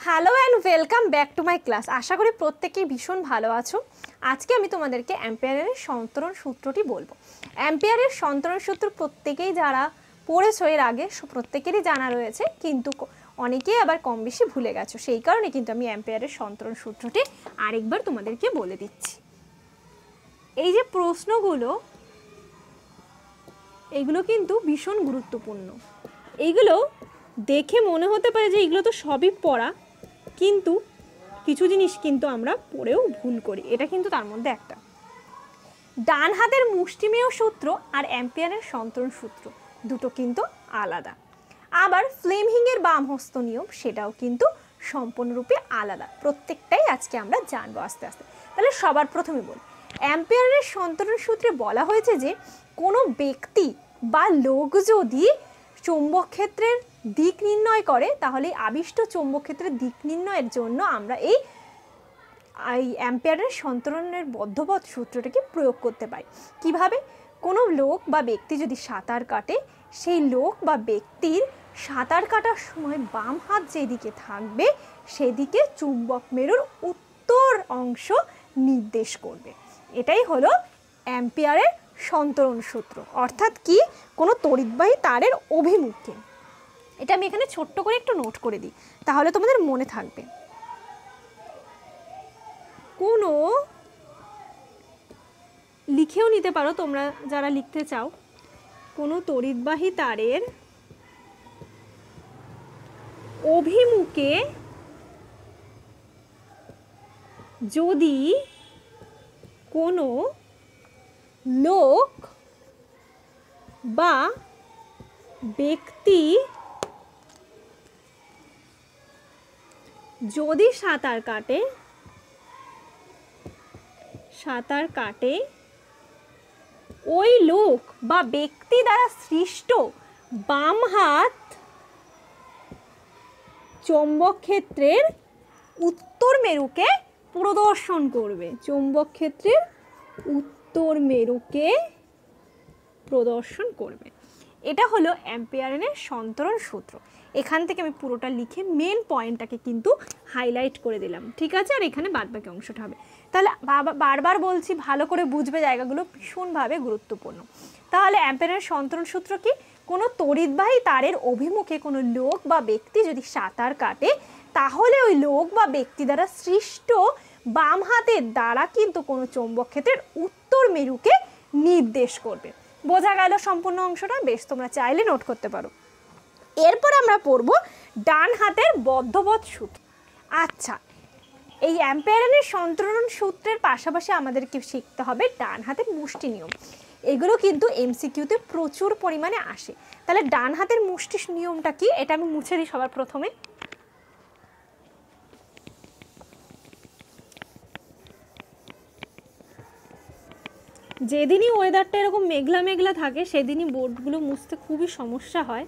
Hello and welcome back to my class. আশা করি প্রত্যেকেই ভীষণ ভালো আছো। আজকে আমি তোমাদেরকে অ্যাম্পিয়ারের সন্তরণ সূত্রটি বলবো। অ্যাম্পিয়ারের সন্তরণ সূত্র প্রত্যেকেই যারা পড়েছো এর আগে প্রত্যেকেরই জানা রয়েছে, কিন্তু অনেকেই আবার কম বেশি ভুলে গেছো। সেই কারণে কিন্তু আমি অ্যাম্পিয়ারের সন্তরণ সূত্রটি আরেকবার তোমাদেরকে বলে দিচ্ছি। এই যে প্রশ্নগুলো, এগুলো কিন্তু ভীষণ গুরুত্বপূর্ণ। এইগুলো দেখে মনে হতে পারে যে এগুলো তো সবই পড়া, কিন্তু কিছু জিনিস কিন্তু আমরা পড়েও ভুল করি। এটা কিন্তু তার মধ্যে একটা। ডান হাতের মুষ্টিমেয় সূত্র আর অ্যাম্পিয়ারের সন্তরণ সূত্র দুটো কিন্তু আলাদা। আবার ফ্লেমিংয়ের বাম হস্ত নিয়ম সেটাও কিন্তু সম্পূর্ণরূপে আলাদা। প্রত্যেকটাই আজকে আমরা জানবো আস্তে আস্তে। তাহলে সবার প্রথমে বলি, অ্যাম্পিয়ারের সন্তরণ সূত্রে বলা হয়েছে যে কোনো ব্যক্তি বা লোক যদি চৌম্বক ক্ষেত্রের দিক নির্ণয় করে, তাহলে আবিষ্ট চৌম্বক ক্ষেত্রের দিক নির্ণয়ের জন্য আমরা এই অ্যাম্পিয়ারের সন্তরণের বদ্ধপথ সূত্রটাকে প্রয়োগ করতে পারি। কিভাবে? কোনো লোক বা ব্যক্তি যদি সাঁতার কাটে, সেই লোক বা ব্যক্তির সাঁতার কাটার সময় বাম হাত যেদিকে থাকবে সেদিকে চুম্বক মেরুর উত্তর অংশ নির্দেশ করবে। এটাই হলো অ্যাম্পিয়ারের সন্তরণ সূত্র। অর্থাৎ কি? কোনো তড়িৎবাহী তারের অভিমুখে। এটা আমি এখানে ছোট্ট করে একটু নোট করে দিই, তাহলে তোমাদের মনে থাকবে। কোনো লিখেও নিতে পারো তোমরা যারা লিখতে চাও। কোনো তড়িৎবাহী তারের অভিমুখে যদি কোনো লোক বা ব্যক্তি যদি সাঁতার কাটে ওই লোক বা ব্যক্তি দ্বারা সৃষ্ট বাম হাত চৌম্বক ক্ষেত্রের উত্তর মেরুকে প্রদর্শন করবে। চৌম্বক ক্ষেত্রের উত্তর মেরুকে প্রদর্শন করবে। এটা হলো অ্যাম্পিয়ারের সন্তরণ সূত্র। এখান থেকে আমি পুরোটা লিখে মেন পয়েন্টটাকে কিন্তু হাইলাইট করে দিলাম, ঠিক আছে? আর এখানে বাদবাকি অংশটা হবে। তাহলে বারবার বলছি, ভালো করে বুঝবে, জায়গাগুলো ভীষণভাবে গুরুত্বপূর্ণ। তাহলে অ্যাম্পিয়ারের সন্তরণ সূত্র কি? কোনো তড়িৎবাহী তারের অভিমুখে কোনো লোক বা ব্যক্তি যদি সাঁতার কাটে, তাহলে ওই লোক বা ব্যক্তি দ্বারা সৃষ্ট বাম হাতের দ্বারা কিন্তু কোনো চৌম্বক ক্ষেত্রের উত্তর মেরুকে নির্দেশ করবে। বোঝা গেল সম্পূর্ণ অংশটা? বেশ, তোমরা চাইলে নোট করতে পারো। এরপর আমরা পড়ব ডান হাতের বদ্ধপথ সূত্র। আচ্ছা, এই অ্যাম্পিয়ারের সন্তরণ সূত্রের পাশাপাশি আমাদেরকে শিখতে হবে ডান হাতের মুষ্টি নিয়ম। এগুলো কিন্তু এমসিকিউতে প্রচুর পরিমাণে আসে। তাহলে ডান হাতের মুষ্টি নিয়মটা কি? এটা আমি মুছে দিই সবার প্রথমে। যেদিনই ওয়েদারটা এরকম মেঘলা মেঘলা থাকে সেদিনই বোর্ডগুলো মুছতে খুবই সমস্যা হয়।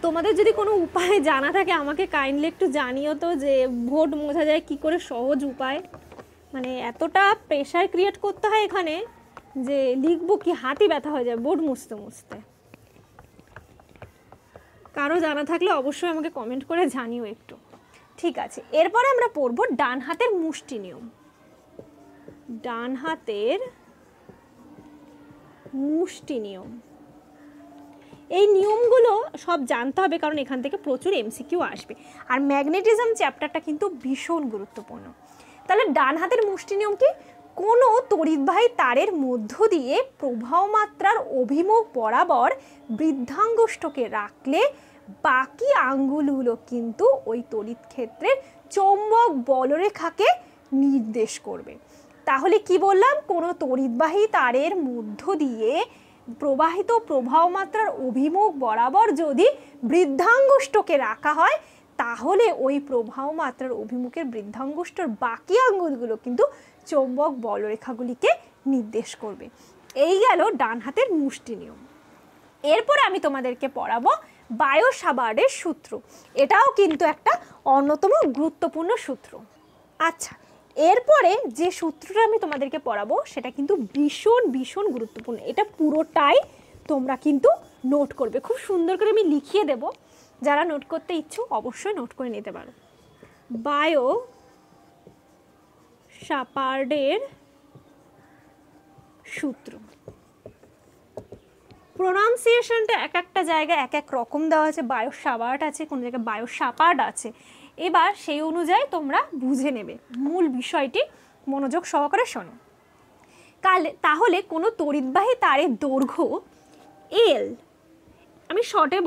তোমাদের যদি কোনো উপায় জানা থাকে আমাকে কাইন্ডলি একটু জানিও তো, যে বোর্ড মোছা যায় কি করে সহজ উপায়। মানে এতটা প্রেশার ক্রিয়েট করতে হয় এখানে যে লিখবো কি হাতই ব্যথা হয়ে যায় বোর্ড মুছতে মুছতে। কারো জানা থাকলে অবশ্যই আমাকে কমেন্ট করে জানিও একটু, ঠিক আছে? এরপরে আমরা পড়বো ডান হাতের মুষ্টি নিয়ম। ডান হাতের মুষ্টি নিয়ম, এই নিয়মগুলো সব জানতে হবে, কারণ এখান থেকে প্রচুর এমসিকিউ আসবে। আর ম্যাগনেটিজম চ্যাপ্টারটা কিন্তু ভীষণ গুরুত্বপূর্ণ। তাহলে ডান হাতের মুষ্টি নিয়ম কি? কোনো তড়িৎবাহী তারের মধ্য দিয়ে প্রবাহ মাত্রার অভিমুখ বরাবর বৃদ্ধাঙ্গুষ্ঠকে রাখলে বাকি আঙ্গুলগুলো কিন্তু ওই তড়িৎ ক্ষেত্রের চৌম্বক বলরেখাকে নির্দেশ করবে। তাহলে কি বললাম? কোনো তড়িৎবাহী তারের মধ্য দিয়ে প্রবাহিত প্রবাহ মাত্রার অভিমুখ বরাবর যদি বৃদ্ধাঙ্গুষ্ঠকে রাখা হয়, তাহলে ওই প্রবাহ মাত্রার অভিমুখের বৃদ্ধাঙ্গুষ্ঠর বাকি আঙ্গুলগুলো কিন্তু চৌম্বক বলরেখাগুলিকে নির্দেশ করবে। এই গেল ডান হাতের মুষ্টি নিয়ম। এরপরে আমি তোমাদেরকে পড়াবো বায়ো-সাভার্টের সূত্র। এটাও কিন্তু একটা অন্যতম গুরুত্বপূর্ণ সূত্র। আচ্ছা, এরপরে যে সূত্রটা আমি তোমাদেরকে পড়াবো সেটা কিন্তু ভীষণ ভীষণ গুরুত্বপূর্ণ। এটা পুরোটাই তোমরা কিন্তু নোট করবে, খুব সুন্দর করে আমি লিখিয়ে দেব। যারা নোট করতে ইচ্ছুক অবশ্যই নোট করে নিতে পারো। বায়ো শাপার্ডের সূত্র। প্রোনাউন্সিয়েশনটা এক একটা জায়গায় এক এক রকম দেওয়া আছে, বায়ো শাপার্ড আছে, কোনো জায়গায় বায়ো শাপার্ড আছে। এবার সেই অনুযায়ী তোমরা বুঝে নেবে, মূল বিষয়টি মনোযোগ সহকারে শোনো। তাহলে কোনো তড়িৎবাহী তারের দৈর্ঘ্য এল, আমি শর্টে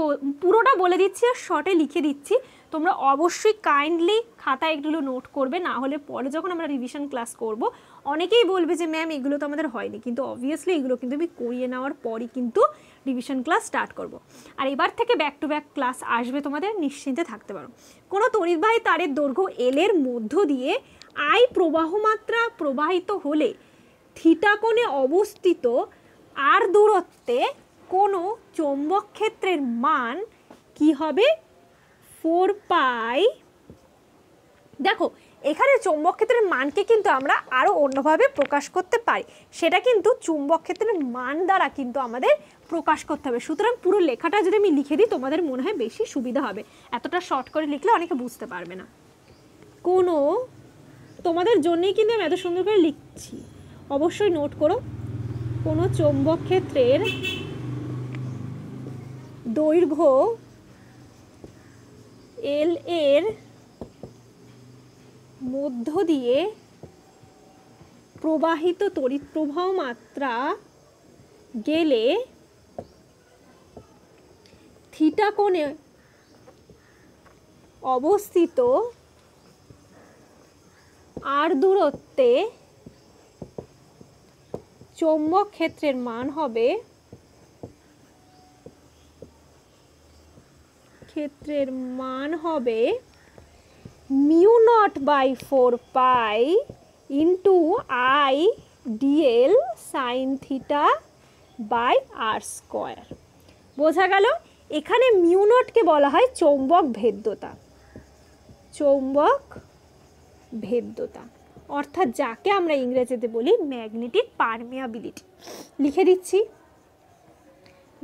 পুরোটা বলে দিচ্ছি আর শর্টে লিখে দিচ্ছি, তোমরা অবশ্যই কাইন্ডলি খাতায় এগুলো নোট করবে, না হলে পরে যখন আমরা রিভিশন ক্লাস করব অনেকেই বলবে যে ম্যাম এগুলো তো আমাদের হয়নি, কিন্তু অবভিয়াসলি এগুলো কিন্তু আমি করিয়ে নেওয়ার পরই কিন্তু রিভিশন ক্লাস স্টার্ট করব। আর এবার থেকে ব্যাক টু ব্যাক ক্লাস আসবে, তোমাদের নিশ্চিন্তে থাকতে পারো। কোনো তড়িৎবাহী তারের দৈর্ঘ্য এল এর মধ্য দিয়ে আই প্রবাহ মাত্রা প্রবাহিত হলে থিটা কোণে অবস্থিত আর দূরত্বে কোনো চৌম্বক ক্ষেত্রের মান কি হবে? 4 পাই। দেখো এখানে চৌম্বক ক্ষেত্রের মানকে কিন্তু আমরা আরও অন্যভাবে প্রকাশ করতে পারি, সেটা কিন্তু চুম্বক ক্ষেত্রের মান দ্বারা কিন্তু আমাদের প্রকাশ করতে হবে। সুতরাং পুরো লেখাটা যদি আমি লিখে দিই তোমাদের মনে হয় বেশি সুবিধা হবে, এতটা শর্ট করে লিখলে অনেকে বুঝতে পারবে না। কোনো, তোমাদের জন্যই কিন্তু আমি এত সুন্দর করে লিখছি, অবশ্যই নোট করো। কোনো চৌম্বক ক্ষেত্রের দৈর্ঘ্য এল এর মধ্য দিয়ে প্রবাহিত তড়িৎ প্রবাহ মাত্রা গেলে থিটা কোণে অবস্থিত আর দূরত্বে চৌম্বক ক্ষেত্রের মান হবে mu naught by 4 pi into I dl sine theta by r square. বোঝা গেল? এখানে মিউ নটকে বলা হয় চৌম্বক ভেদ্যতা, চৌম্বক ভেদ্যতা অর্থাৎ যাকে আমরা ইংরেজিতে বলি ম্যাগনেটিক পারমিয়াবিলিটি। লিখে দিচ্ছি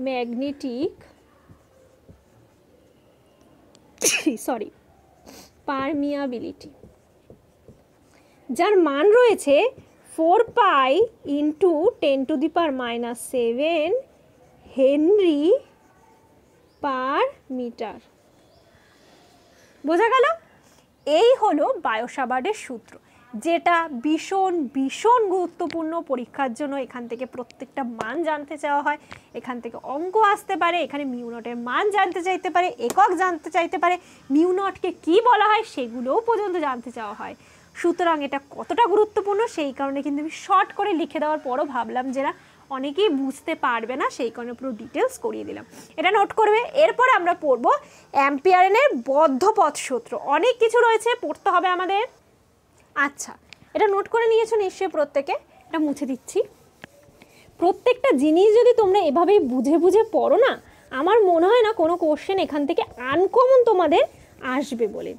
ম্যাগনেটিক পারমিয়াবিলিটি, যার মান রয়েছে 4 pi into 10⁻⁻7 henry per metre. বোঝা গেল? এই হলো বায়ো শাপার্ডের সূত্র, যেটা ভীষণ ভীষণ গুরুত্বপূর্ণ পরীক্ষার জন্য। এখান থেকে প্রত্যেকটা মান জানতে চাওয়া হয়, এখান থেকে অঙ্ক আসতে পারে, এখানে মিউ নটের মান জানতে চাইতে পারে, একক জানতে চাইতে পারে, মিউ নটকে কী বলা হয় সেগুলোও পর্যন্ত জানতে চাওয়া হয়। সুতরাং এটা কতটা গুরুত্বপূর্ণ সেই কারণে কিন্তু আমি শর্ট করে লিখে দেওয়ার পরও ভাবলাম যে না অনেকেই বুঝতে পারবে না, সেই কারণে পুরো ডিটেলস করিয়ে দিলাম, এটা নোট করবে। এরপরে আমরা পড়বো অ্যাম্পিয়ারের বদ্ধপথ সূত্র। অনেক কিছু রয়েছে, পড়তে হবে আমাদের। আচ্ছা, এটা নোট করে নিয়েছো নিশ্চয়ই প্রত্যেকে, এটা মুছে দিচ্ছি। প্রত্যেকটা জিনিস যদি তোমরা এভাবেই বুঝে বুঝে পড়ো না, আমার মনে হয় না কোনো কোশ্চেন এখান থেকে আনকমন তোমাদের আসবে বলে।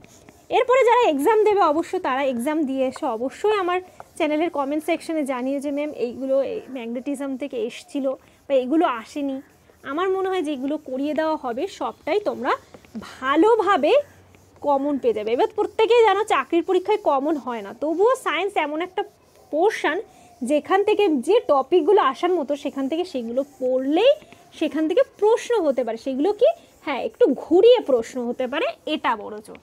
এরপরে যারা এক্সাম দেবে অবশ্যই তারা এক্সাম দিয়ে এসে অবশ্যই আমার চ্যানেলের কমেন্ট সেকশনে জানিয়ে যে ম্যাম এইগুলো ম্যাগনেটিজম থেকে এসেছিলো বা এগুলো আসেনি। আমার মনে হয় যে এগুলো করিয়ে দেওয়া হবে, সবটাই তোমরা ভালোভাবে কমন পেয়ে যাবে। এবার প্রত্যেকেই জানো চাকরির পরীক্ষায় কমন হয় না, তবুও সায়েন্স এমন একটা পোর্শন যেখান থেকে যে টপিকগুলো আসার মতো সেখান থেকে সেগুলো পড়লেই সেখান থেকে প্রশ্ন হতে পারে। সেগুলো কি, হ্যাঁ একটু ঘুরিয়ে প্রশ্ন হতে পারে, এটা বড়জোর।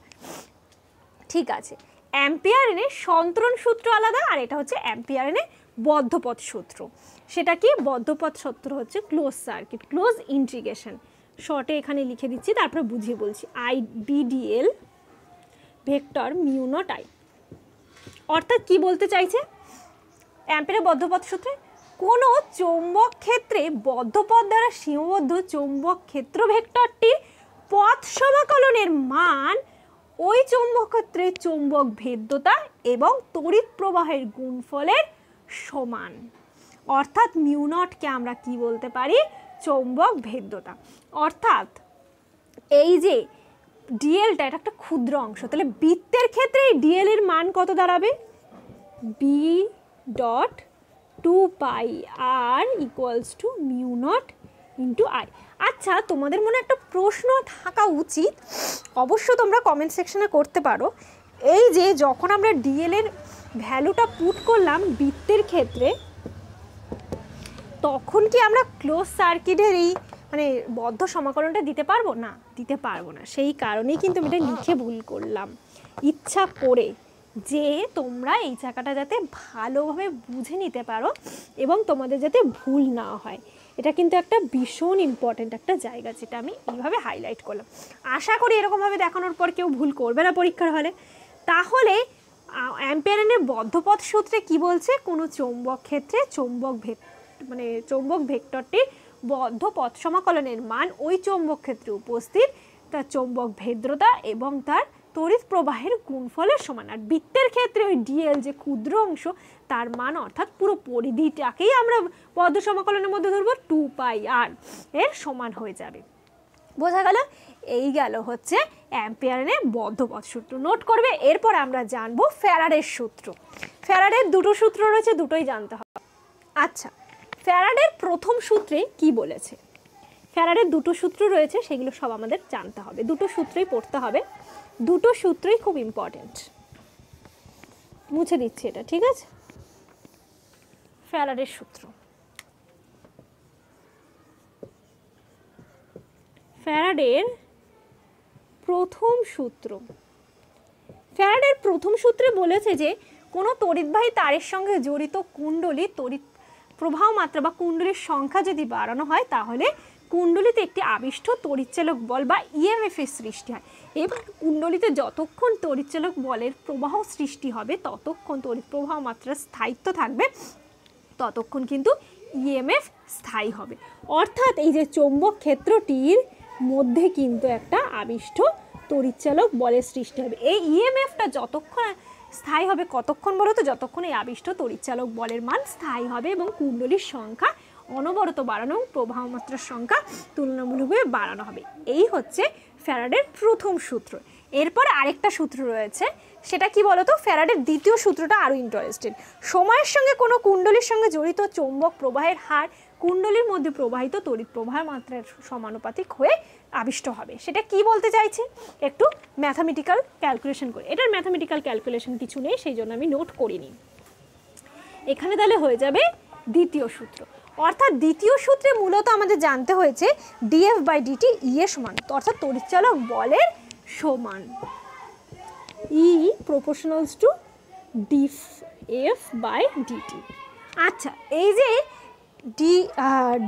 ঠিক আছে, অ্যাম্পিয়ারের সন্তরণ সূত্র আলাদা, আর এটা হচ্ছে অ্যাম্পিয়ারের বদ্ধপথ সূত্র। সেটা কি? বদ্ধপথ সূত্র হচ্ছে ক্লোজ সার্কিট, ক্লোজ ইন্টিগ্রেশন। শর্টে এখানে লিখে দিচ্ছি, তারপরে বুঝিয়ে বলছি। I BDL vector mu not I. অর্থাৎ কি বলতে চাইছে অ্যাম্পিয়ারের বদ্ধপথ সূত্রে? কোনো চৌম্বক ক্ষেত্রে বদ্ধপথ দ্বারা সীমাবদ্ধ চৌম্বক ক্ষেত্র ভেক্টরটির পথ সমাকলনের মান ওই চৌম্বক ক্ষেত্রে চৌম্বক ভেদ্যতা এবং তড়িৎ প্রবাহের গুণফলের সমান। অর্থাৎ মিউ নটকে আমরা কি বলতে পারি? চৌম্বক ভেদ্যতা। অর্থাৎ এই যে ডিএলটা, এটা একটা ক্ষুদ্র অংশ, তাহলে বৃত্তের ক্ষেত্রে এই ডিএল এর মান কত দাঁড়াবে? B dot 2 pi r equals to mu naught into I. আচ্ছা, তোমাদের মনে একটা প্রশ্ন থাকা উচিত, অবশ্য তোমরা কমেন্ট সেকশনে করতে পারো, এই যে যখন আমরা ডিএল এর ভ্যালুটা পুট করলাম বৃত্তের ক্ষেত্রে, তখন কি আমরা ক্লোজ সার্কিটের এই মানে বদ্ধ সমাকলনটা দিতে পারবো? না, দিতে পারবো না। সেই কারণেই কিন্তু আমি এটা লিখে ভুল করলাম ইচ্ছা করে, যে তোমরা এই জায়গাটা যাতে ভালোভাবে বুঝে নিতে পারো এবং তোমাদের যাতে ভুল না হয়। এটা কিন্তু একটা ভীষণ ইম্পর্ট্যান্ট একটা জায়গা, যেটা আমি এইভাবে হাইলাইট করলাম। আশা করি এরকমভাবে দেখানোর পর কেউ ভুল করবে না পরীক্ষার হলে। তাহলে অ্যাম্পিয়ারের বদ্ধপথ সূত্রে কি বলছে? কোনো চৌম্বক ক্ষেত্রে চৌম্বক ভেক্টরটির বদ্ধ পথ সমাকলনের মান ওই চৌম্বক ক্ষেত্রে উপস্থিত তার চৌম্বক ভেদ্রতা এবং তার তড়িৎ প্রবাহের গুণফলের সমান। আর বৃত্তের ক্ষেত্রে ওই ডিএল যে ক্ষুদ্র অংশ তার মান, অর্থাৎ পুরো পরিধিটাকেই আমরা বদ্ধ সমাকলনের মধ্যে ধরবো 2πr এর সমান হয়ে যাবে। বোঝা গেল? এই গেল হচ্ছে অ্যাম্পিয়ারের বদ্ধপথ সূত্র। নোট করবে। এরপর আমরা জানবো ফ্যারাডের সূত্র। ফ্যারাডের দুটো সূত্র রয়েছে, দুটোই জানতে হবে। আচ্ছা, ফ্যারাডের প্রথম সূত্রে কি বলেছে? ফ্যারাডের দুটো সূত্র রয়েছে, সেগুলো সব আমাদের জানতে হবে, দুটো সূত্রই পড়তে হবে, দুটো সূত্রই খুব ইম্পর্টেন্ট। মুছে দিচ্ছি এটা, ঠিক আছে? ফ্যারাডের সূত্র, ফ্যারাডের প্রথম সূত্র। ফ্যারাডের প্রথম সূত্রে বলেছে যে কোনো তড়িৎবাহী তারের সঙ্গে জড়িত কুণ্ডলী তড়িৎ প্রবাহ মাত্রা বা কুণ্ডলীর সংখ্যা যদি বাড়ানো হয়, তাহলে কুণ্ডলীতে একটি আবিষ্ট তড়িৎচালক বল বা ইএমএফ এর সৃষ্টি হয়। এবার কুণ্ডলীতে যতক্ষণ তড়িৎচালক বলের প্রবাহ সৃষ্টি হবে, ততক্ষণ তড়িৎ প্রবাহ মাত্রার স্থায়িত্ব থাকবে, ততক্ষণ কিন্তু ইএমএফ স্থায়ী হবে। অর্থাৎ এই যে চৌম্বক ক্ষেত্রটির মধ্যে কিন্তু একটা আবিষ্ট তড়িৎচালক বলের সৃষ্টি হবে। এই ইএমএফটা যতক্ষণ স্থায়ী হবে, কতক্ষণ বলো তো? যতক্ষণ এই আবিষ্ট তড়িৎচালক বলের মান স্থায়ী হবে এবং কুণ্ডলীর সংখ্যা অনবরত বাড়ানো, প্রবাহ মাত্রার সংখ্যা তুলনামূলকভাবে বাড়ানো হবে। এই হচ্ছে ফ্যারাডের প্রথম সূত্র। এরপর আরেকটা সূত্র রয়েছে, সেটা কি বলতো? ফ্যারাডের দ্বিতীয় সূত্রটা আরও ইন্টারেস্টেড। সময়ের সঙ্গে কোনো কুণ্ডলীর সঙ্গে জড়িত চৌম্বক প্রবাহের হার কুণ্ডলীর মধ্যে প্রবাহিত তড়িৎ প্রবাহের মাত্রার সমানুপাতিক হয়ে আবিষ্ট হবে। সেটা কি বলতে চাইছে? একটু ম্যাথামেটিক্যাল ক্যালকুলেশন করে। এটার ম্যাথামেটিক্যাল ক্যালকুলেশন কিছু নেই, সেই জন্য আমি নোট করিনি। এখানে তাহলে হয়ে যাবে দ্বিতীয় সূত্র। অর্থাৎ দ্বিতীয় সূত্রে মূলত আমাদের জানতে হয়েছে ডিএফ বাই ডিটি ই এর সমান, অর্থাৎ তড়িৎচালক বলের সমান, ই proportionals two DF by DT. আচ্ছা, এই যে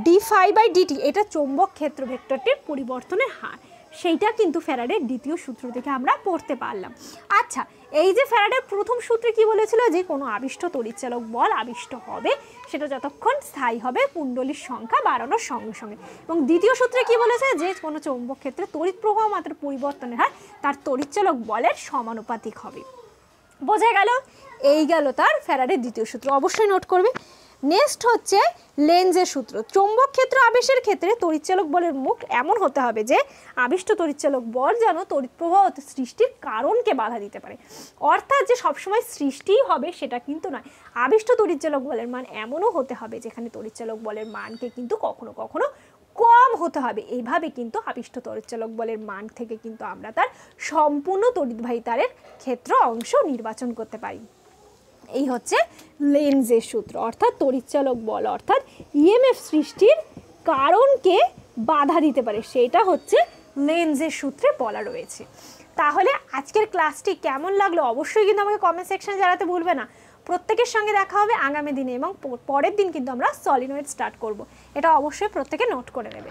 ডি ফাই বাই ডিটি, এটা চৌম্বক ক্ষেত্র ভেক্টরটির পরিবর্তনের হার, সেইটা কিন্তু ফ্যারাডের দ্বিতীয় সূত্র থেকে আমরা পড়তে পারলাম। আচ্ছা, এই যে ফ্যারাডের প্রথম সূত্রে কি বলেছিল? যে কোনো আবিষ্ট তড়িৎচালক বল আবিষ্ট হবে, সেটা যতক্ষণ স্থায়ী হবে কুণ্ডলীর সংখ্যা বাড়ানোর সঙ্গে সঙ্গে। এবং দ্বিতীয় সূত্রে কি বলেছে? যে কোনো চৌম্বক ক্ষেত্রে তড়িৎ প্রবাহ মাত্রার পরিবর্তনের হার তার তড়িৎচালক বলের সমানুপাতিক হবে। বোঝা গেল? এই গেল তার ফ্যারাডের দ্বিতীয় সূত্র, অবশ্যই নোট করবে। নেক্সট হচ্ছে লেন্জের সূত্র। চৌম্বক ক্ষেত্র আবেশের ক্ষেত্রে তড়িৎচালক বলের মুখ এমন হতে হবে যে আবিষ্ট তড়িৎচালক বল যেন তড়িৎ প্রবাহ সৃষ্টির কারণকে বাধা দিতে পারে। অর্থাৎ যে সবসময় সৃষ্টিই হবে সেটা কিন্তু নয়, আবিষ্ট তড়িৎচালক বলের মান এমনও হতে হবে যেখানে তড়িৎচালক বলের মানকে কিন্তু কখনো কখনো কম হতে হবে। এইভাবে কিন্তু আবিষ্ট তড়িৎচালক বলের মান থেকে কিন্তু আমরা তার সম্পূর্ণ তড়িৎবাহী তারের ক্ষেত্র অংশ নির্বাচন করতে পারি। এই হচ্ছে লেন্জের সূত্র, অর্থাৎ তড়িৎচালক বল অর্থাৎ ইএমএফ সৃষ্টির কারণকে বাধা দিতে পারে, সেটা হচ্ছে লেন্জের সূত্রে বলা রয়েছে। তাহলে আজকের ক্লাসটি কেমন লাগলো অবশ্যই কিন্তু আমাকে কমেন্ট সেকশনে জানাতে ভুলবে না। প্রত্যেকের সঙ্গে দেখা হবে আগামী দিনে এবং পরের দিন কিন্তু আমরা সলিনয়েড স্টার্ট করব, এটা অবশ্যই প্রত্যেকে নোট করে নেবে।